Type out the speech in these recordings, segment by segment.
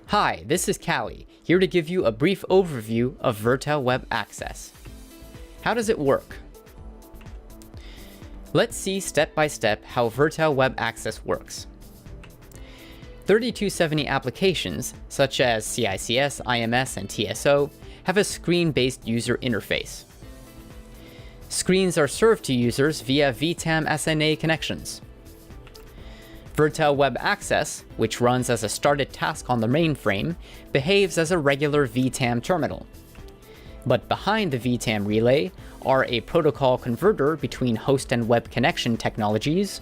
Hi, this is Callie, here to give you a brief overview of Virtel Web Access. How does it work? Let's see step by step how Virtel Web Access works. 3270 applications, such as CICS, IMS, and TSO, have a screen-based user interface. Screens are served to users via VTAM SNA connections. Virtel Web Access, which runs as a started task on the mainframe, behaves as a regular VTAM terminal. But behind the VTAM relay are a protocol converter between host and web connection technologies,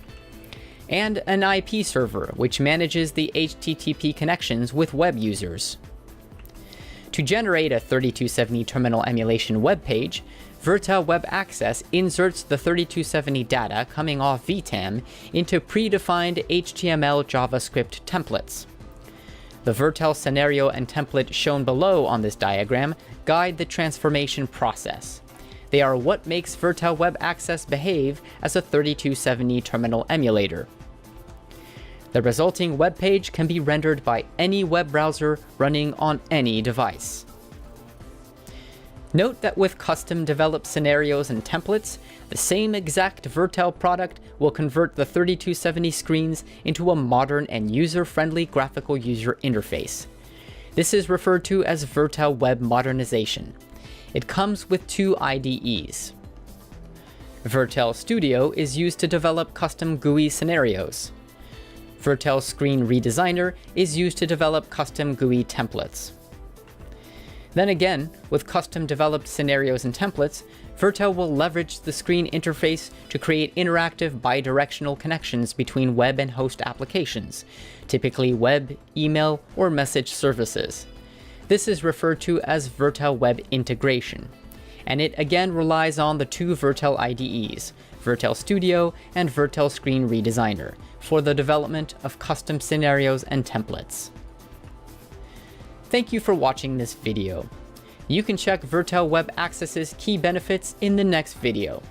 and an IP server which manages the HTTP connections with web users. To generate a 3270 terminal emulation web page, Virtel Web Access inserts the 3270 data coming off VTAM into predefined HTML JavaScript templates. The Virtel scenario and template shown below on this diagram guide the transformation process. They are what makes Virtel Web Access behave as a 3270 terminal emulator. The resulting web page can be rendered by any web browser running on any device. Note that with custom-developed scenarios and templates, the same exact Virtel product will convert the 3270 screens into a modern and user-friendly graphical user interface. This is referred to as Virtel Web Modernization. It comes with two IDEs. Virtel Studio is used to develop custom GUI scenarios. Virtel Screen Redesigner is used to develop custom GUI templates. Then again, with custom-developed scenarios and templates, Virtel will leverage the screen interface to create interactive bidirectional connections between web and host applications, typically web, email, or message services. This is referred to as Virtel Web Integration, and it again relies on the two Virtel IDEs, Virtel Studio and Virtel Screen Redesigner, for the development of custom scenarios and templates. Thank you for watching this video. You can check Virtel Web Access's key benefits in the next video.